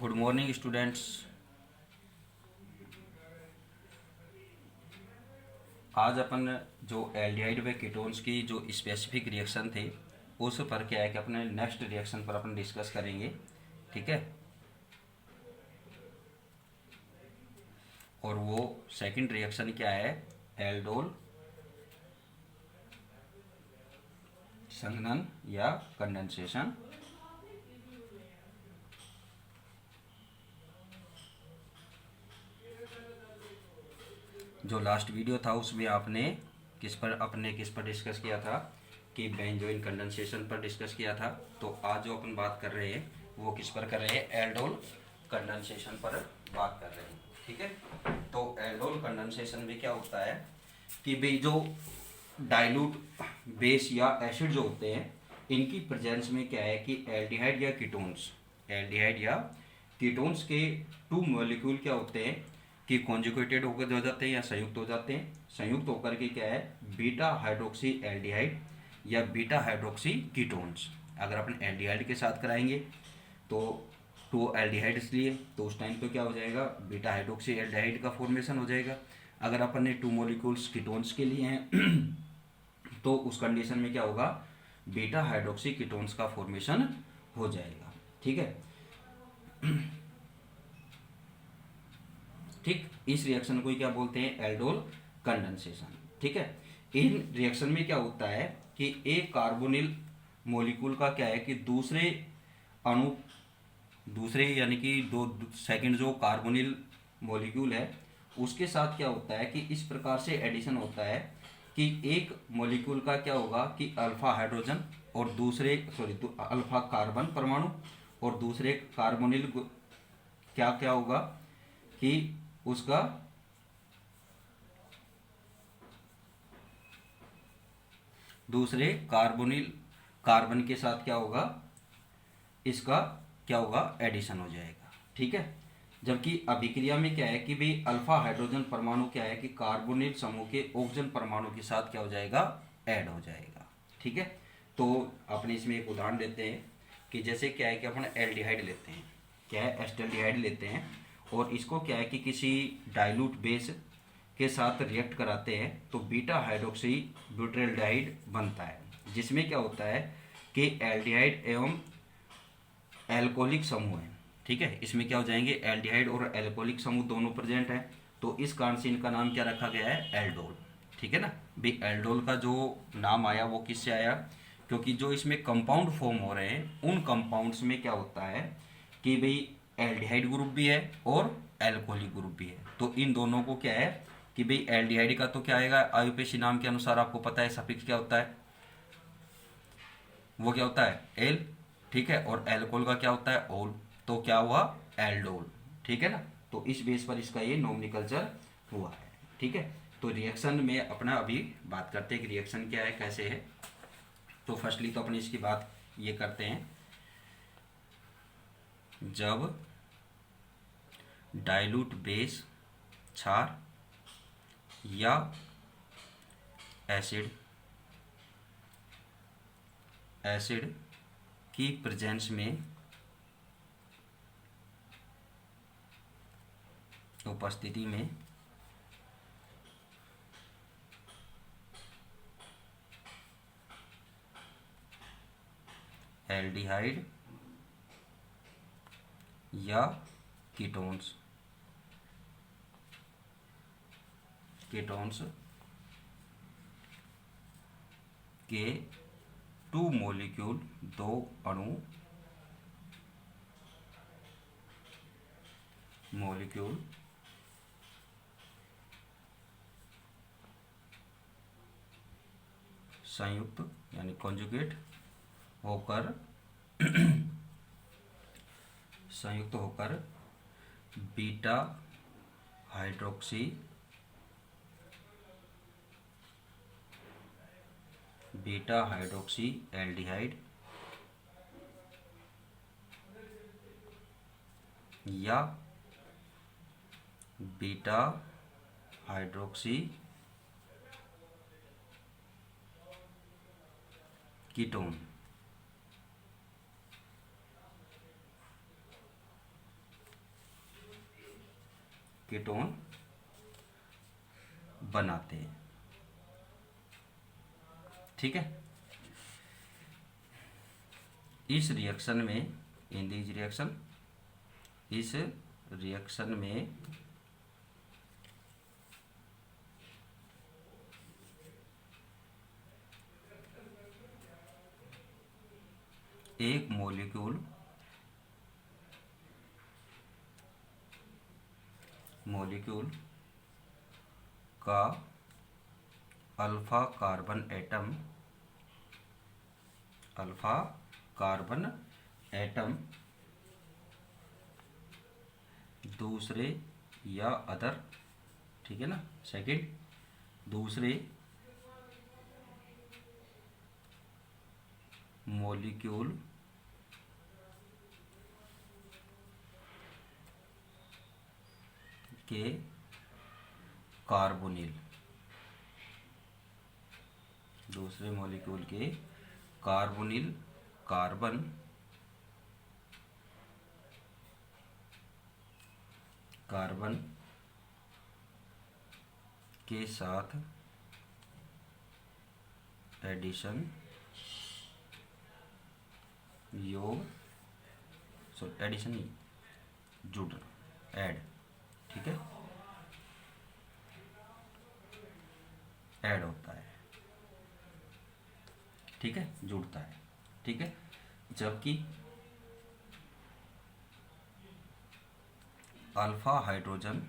Good morning students. आज अपन जो aldehyde व कीटोन्स की जो स्पेसिफिक रिएक्शन थे उस पर क्या है कि अपने नेक्स्ट रिएक्शन पर अपन डिस्कस करेंगे। ठीक है। और वो सेकंड रिएक्शन क्या है? एल्डोल संघनन या कंडेंसेशन। जो लास्ट वीडियो था उसमें आपने किस पर डिस्कस किया था कि बेंजोइन कंडेंसेशन पर डिस्कस किया था। तो आज जो अपन बात कर रहे हैं वो किस पर कर रहे हैं? एल्डोल कंडेंसेशन पर बात कर रहे हैं। ठीक है। तो एल्डोल कंडेंसेशन में क्या होता है कि भाई जो डाइल्यूट बेस या एसिड जो होते हैं इनकी प्रेजेंस में क्या है कि एल्डिहाइड या कीटोन्स के टू मॉलिक्यूल क्या होते हैं कि कॉन्जुगेटेड होकर हो जाते हैं या संयुक्त हो जाते हैं। संयुक्त होकर के क्या है? बीटा हाइड्रोक्सी एल्डिहाइड या बीटा हाइड्रोक्सी कीटोन्स। अगर अपन एल्डिहाइड के साथ कराएंगे तो टू एल्डिहाइड्स लिए तो उस टाइम पे क्या हो जाएगा? बीटा हाइड्रोक्सी एल्डिहाइड का फॉर्मेशन हो जाएगा। अगर अपन ने टू मॉलिक्यूल्स कीटोन्स के लिए हैं तो उस कंडीशन में क्या होगा? बीटा हाइड्रोक्सी कीटोन्स का फॉर्मेशन हो जाएगा। ठीक है। ठीक, इस रिएक्शन को क्या बोलते हैं? Aldol condensation. ठीक है। इन रिएक्शन में क्या होता है कि एक कार्बोनिल मॉलिक्यूल का क्या है कि अणु दूसरे यानी कि दो सेकंड जो कार्बोनिल मॉलिक्यूल है उसके साथ क्या होता है कि इस प्रकार से एडिशन होता है कि एक मॉलिक्यूल का क्या होगा कि अल्फा हाइड्रोजन और अल्फा कार्बन परमाणु और दूसरे कार्बोनिल क्या क्या होगा कि उसका दूसरे कार्बन के साथ क्या होगा? इसका क्या होगा? एडिशन हो जाएगा। ठीक है। जबकि अभिक्रिया में क्या है कि भाई अल्फा हाइड्रोजन परमाणु क्या है कि कार्बोनिल समूह के ऑक्सीजन परमाणु के साथ क्या हो जाएगा? ऐड हो जाएगा। ठीक है। तो अपने इसमें एक उदाहरण देते हैं कि जैसे क्या है कि अपन एल्डिहाइड लेते हैं, क्या है? एस्टल्डिहाइड लेते हैं और इसको क्या है कि किसी डाइल्यूट बेस के साथ रिएक्ट कराते हैं तो बीटा हाइड्रोक्सी ब्यूटाल्डिहाइड बनता है, जिसमें क्या होता है कि एल्डिहाइड एवं एल्कोहलिक समूह है। ठीक है। इसमें क्या हो जाएंगे? एल्डिहाइड और एल्कोहलिक समूह दोनों प्रेजेंट है। तो इस कारण से इनका नाम क्या रखा गया है? एल्डोल। ठीक है ना भाई। एल्डोल का जो नाम आया वो किससे आया? क्योंकि जो इसमें कंपाउंड फॉर्म हो रहे हैं उन कंपाउंड्स में क्या होता है कि भाई एल्डिहाइड ग्रुप भी है और एल्कोहलिक ग्रुप भी है। तो इन दोनों को क्या है कि भाई एल्डिहाइड का तो क्या आएगा? आयुपेशी नाम के अनुसार आपको पता है सफिक्स क्या होता है? वो क्या होता है? एल। ठीक है। और एल्कोहल का क्या होता है? ओल। तो क्या हुआ? एल्डोल। ठीक है ना। तो इस बेस पर इसका ये नोमेनक्लेचर हुआ है। ठीक है। तो रिएक्शन में अपना अभी बात करते हैं कि रिएक्शन क्या है, कैसे है। तो फर्स्टली तो अपनी इसकी बात ये करते हैं, जब डाइल्यूट बेस क्षार या एसिड की प्रेजेंस में उपस्थिति में एल्डिहाइड या कीटोन्स कीटोन्स के टू मॉलिक्यूल दो अणु मॉलिक्यूल संयुक्त यानी कॉन्जुगेट होकर संयुक्त होकर बीटा हाइड्रोक्सी एल्डिहाइड या बीटा हाइड्रोक्सी कीटोन कीटोन बनाते हैं। ठीक है, इस रिएक्शन में, इन दिस रिएक्शन, इस रिएक्शन में एक मॉलिक्यूल का अल्फा कार्बन एटम दूसरे या अदर, ठीक है ना, सेकंड, दूसरे मॉलिक्यूल के कार्बोनिल, दूसरे मॉलिक्यूल के कार्बोनिल, कार्बन के साथ एडिशन, योग, सॉरी एडिशन नहीं, जुड़ना, ऐड, ठीक है, ऐड होता है, ठीक है, जुड़ता है, ठीक है। जबकि alpha hydrogen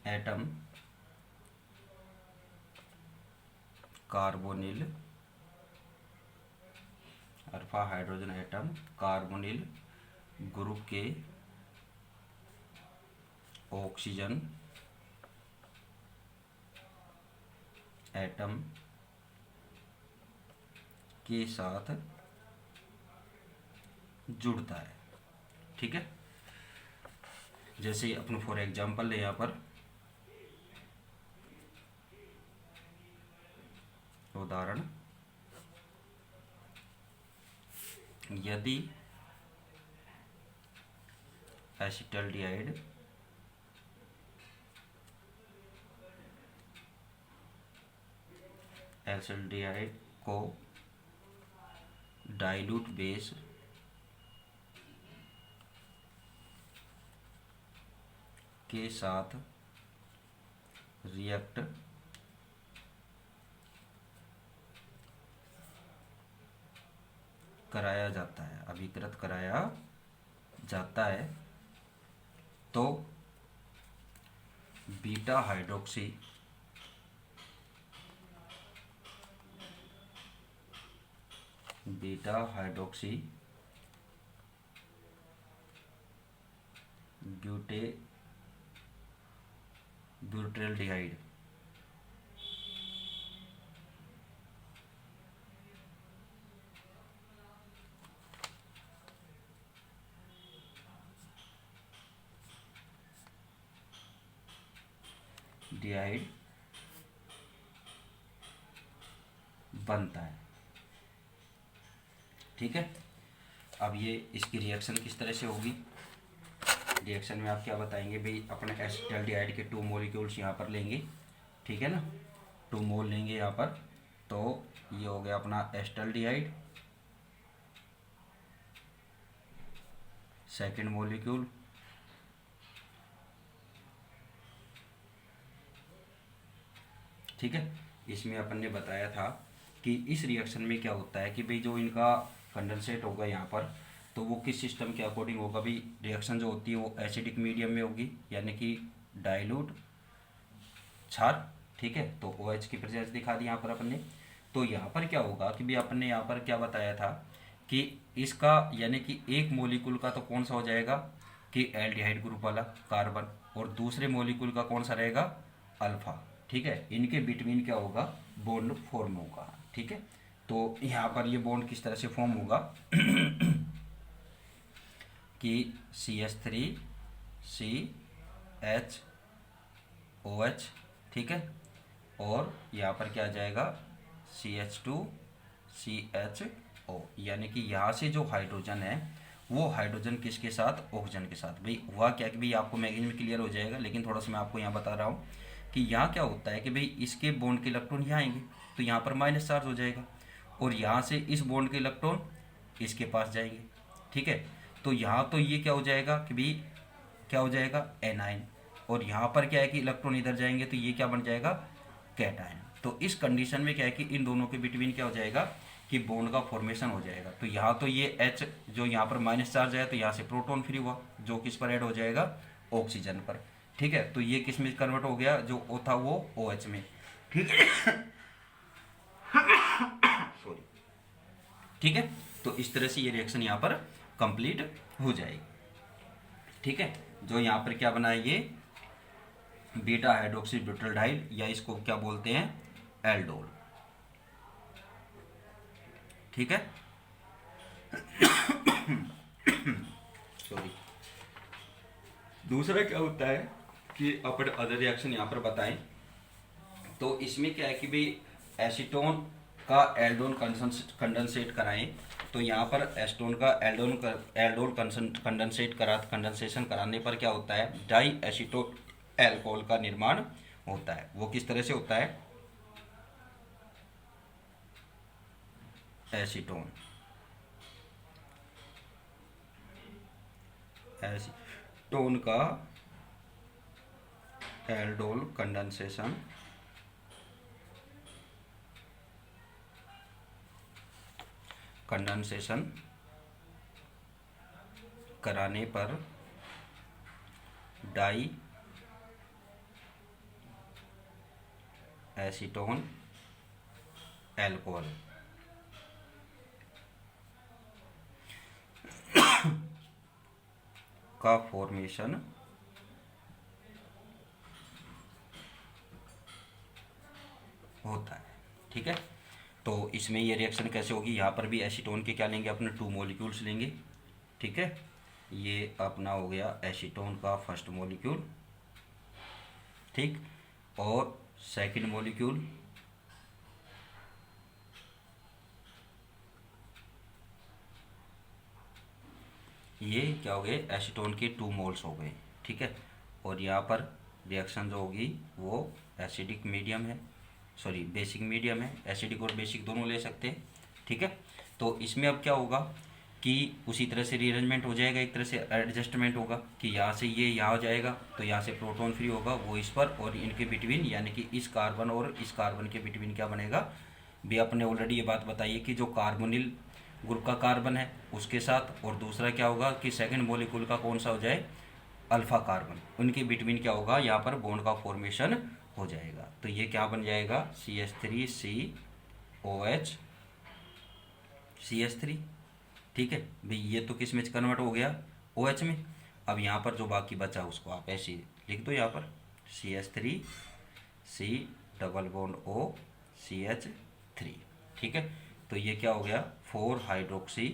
atom carbonyl, alpha hydrogen atom carbonyl group के ऑक्सीजन एटम के साथ जुड़ता है, ठीक है। जैसे अपन फॉर एग्जांपल यहाँ पर उदाहरण, यदि एसिटल्डिहाइड को डाइल्यूट बेस के साथ रिएक्ट कराया जाता है, अभिकृत कराया जाता है, तो बीटा हाइड्रोक्सी ब्यूटाइल्डिहाइड बनता है, ठीक है। अब ये इसकी रिएक्शन किस तरह से होगी, रिएक्शन में आप क्या बताएंगे भाई, अपने एसिटल्डिहाइड के 2 मॉलिक्यूल्स यहाँ पर लेंगे, ठीक है ना, 2 मोल लेंगे यहाँ पर, तो ये हो गया अपना एसिटल्डिहाइड, सेकेंड मॉलिक्यूल ठीक है। इसमें अपन ने बताया था कि इस रिएक्शन में क्या होता है कि भाई जो इनका कंडेंसेट होगा यहाँ पर, तो वो किस सिस्टम के अकॉर्डिंग होगा भाई, रिएक्शन जो होती है वो एसिडिक मीडियम में होगी, यानी कि डाइल्यूट क्षार, ठीक है। तो OH की प्रेजेंस दिखा दी यहाँ पर अपन ने। तो यहाँ पर क्या होगा कि भाई अपन ने यहाँ पर क्या बताया था कि इसका यानी कि एक मोलिक्यूल का तो कौन सा हो जाएगा कि एल्डिहाइड ग्रुप वाला कार्बन, और दूसरे मोलिक्यूल का कौन सा रहेगा अल्फा, ठीक है। इनके बिटवीन क्या होगा, बॉन्ड फॉर्म होगा, ठीक है। तो यहाँ पर ये बॉन्ड किस तरह से फॉर्म होगा कि CH3CHOH, ठीक है, और यहाँ पर क्या आ जाएगा CH2 CHO, यानी कि यहाँ से जो हाइड्रोजन है वो हाइड्रोजन किसके साथ, ऑक्सीजन के साथ। भाई हुआ क्या कि भाई आपको मैगजीन में क्लियर हो जाएगा, लेकिन थोड़ा सा मैं आपको यहाँ बता रहा हूँ कि यहाँ क्या होता है कि भाई इसके बॉन्ड के इलेक्ट्रॉन यहाँ आएंगे तो यहाँ पर माइनस चार्ज हो जाएगा, और यहाँ से इस बॉन्ड के इलेक्ट्रॉन इसके पास जाएंगे। ठीक है, तो यहाँ तो ये क्या हो जाएगा कि भाई क्या हो जाएगा, एनाइन, और यहाँ पर क्या है कि इलेक्ट्रॉन इधर जाएंगे तो ये क्या बन जाएगा, कैटायन। तो इस कंडीशन में क्या है कि इन दोनों के बिटवीन क्या हो जाएगा कि बॉन्ड का फॉर्मेशन हो जाएगा। तो यहाँ तो ये H जो यहाँ पर माइनस चार्ज है तो यहाँ से प्रोटॉन फ्री हुआ जो किस पर ऐड हो जाएगा, ऑक्सीजन पर। ठीक है, तो ये किस में कन्वर्ट हो गया, जो O था वो OH में। ठीक है, सॉरी। ठीक है, तो इस तरह से ये रिएक्शन यहाँ पर कंप्लीट हो जाएगी। ठीक है, जो यहाँ पर क्या बना है, ये बीटा हाइड्रोक्सी ब्यूटाल्डिहाइड, या इसको क्या बोलते हैं, एल्डोल। ठीक है, सॉरी। दूसरा क्या होता है कि अपन अदर रिएक्शन यहाँ पर बताएं, तो इसमें क्या है कि भाई एसीटोन का एल्डोल कंडेंसेट कराएं, तो यहाँ पर एसीटोन का एल्डोल कंडेंसेशन कराने पर क्या होता है, डाई एसीटोन एल्कोहल का निर्माण होता है। वो किस तरह से होता है, एसीटोन का एल्डोल कंडेंसेशन कराने पर डाई एसीटोन एल्कोहल का फॉर्मेशन होता है। ठीक है, तो इसमें ये रिएक्शन कैसे होगी, यहाँ पर भी एसीटोन के क्या लेंगे, अपने 2 मॉलिक्यूल्स लेंगे। ठीक है, ये अपना हो गया एसीटोन का फर्स्ट मॉलिक्यूल, ठीक, और सेकंड मॉलिक्यूल ये क्या हो गए, एसीटोन के 2 मोल्स हो गए। ठीक है, और यहाँ पर रिएक्शन जो होगी वो एसिडिक मीडियम है, सॉरी बेसिक मीडियम है, एसिडिक और बेसिक दोनों ले सकते हैं। ठीक है, तो इसमें अब क्या होगा कि उसी तरह से रीअरेंजमेंट हो जाएगा, एक तरह से एडजस्टमेंट होगा कि यहाँ से ये यहाँ जाएगा तो यहाँ से प्रोटॉन फ्री होगा वो इस पर, और इनके बिटवीन यानी कि इस कार्बन और इस कार्बन के बिटवीन क्या बनेगा भी, अपने ऑलरेडी ये बात बताइए कि जो कार्बोनिल ग्रुप का कार्बन है उसके साथ, और दूसरा क्या होगा कि सेकंड मॉलिक्यूल का कौन सा हो जाए, अल्फा कार्बन, उनके बिटवीन क्या होगा, यहाँ पर बॉन्ड का फॉर्मेशन हो जाएगा। तो ये क्या बन जाएगा, CH3COH CH3। ठीक है भाई, ये तो किस में कन्वर्ट हो गया, OH में। अब यहाँ पर जो बाकी बचा उसको आप ऐसे लिख दो, यहाँ पर CH3C double bond O CH3। ठीक है, तो ये क्या हो गया, 4 हाइड्रोक्सी,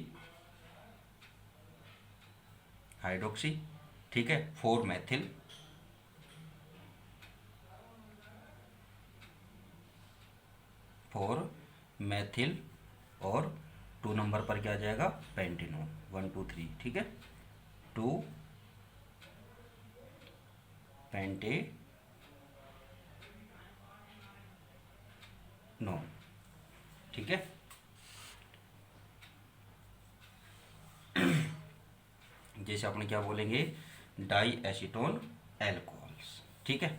ठीक है, 4 मैथिल, और 2 नंबर पर क्या आ जाएगा, पेंटेनॉन, 1 2 3। ठीक है, 2 पेंटेनॉन। ठीक है, जैसे अपने क्या बोलेंगे, डाई एसीटोन एल्कोहल्स। ठीक है,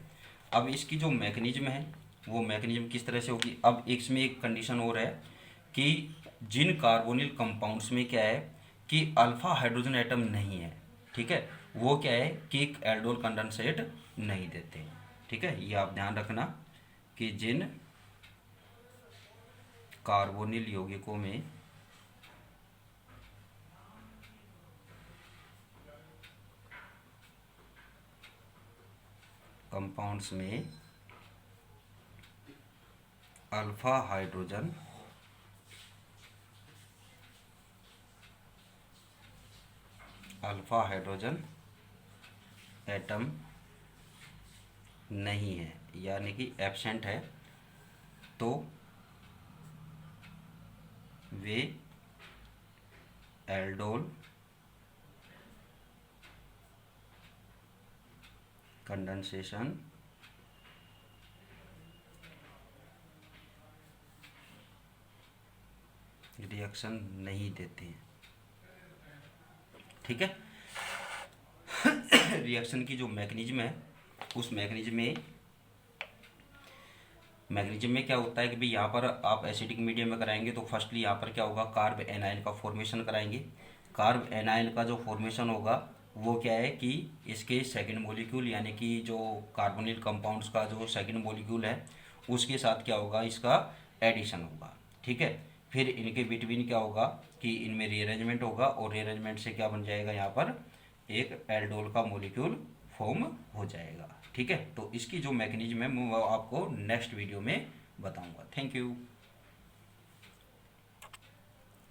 अब इसकी जो मैकेनिज्म है वो मैकेनिज्म किस तरह से होगी। अब इसमें एक कंडीशन और है कि जिन कार्बोनिल कंपाउंड्स में क्या है कि अल्फा हाइड्रोजन एटम नहीं है, ठीक है, वो क्या है कि एक एल्डोल कंडेंसेट नहीं देते। ठीक है, ये आप ध्यान रखना कि जिन कार्बोनिल यौगिकों में कंपाउंड्स में अल्फा हाइड्रोजन एटम नहीं है यानी कि एब्सेंट है, तो वे एल्डोल कंडेंसेशन रिएक्शन नहीं देते हैं। ठीक है। रिएक्शन की जो मैकेनिज्म है, उस मैकेनिज्म में क्या होता है कि भाई यहाँ पर आप एसिडिक मीडियम में कराएंगे तो फर्स्टली यहाँ पर क्या होगा, कार्ब एनायन का फॉर्मेशन कराएंगे। कार्ब एनायन का जो फॉर्मेशन होगा वो क्या है कि इसके सेकंड मॉलिक्यूल यानी कि जो कार्बोनिल कंपाउंड्स का जो सेकंड मॉलिक्यूल है उसके साथ क्या होगा, इसका एडिशन होगा। ठीक है। फिर इनके बिटवीन क्या होगा कि इनमें रीअरेंजमेंट होगा और रीअरेंजमेंट से क्या बन जाएगा, यहाँ पर एक एल्डोल का मॉलिक्यूल फॉर्म हो जाएगा। ठीक है। तो इसकी जो मैकेनिज्म है वो आपको नेक्स्ट वीडियो में बताऊंगा। Thank you.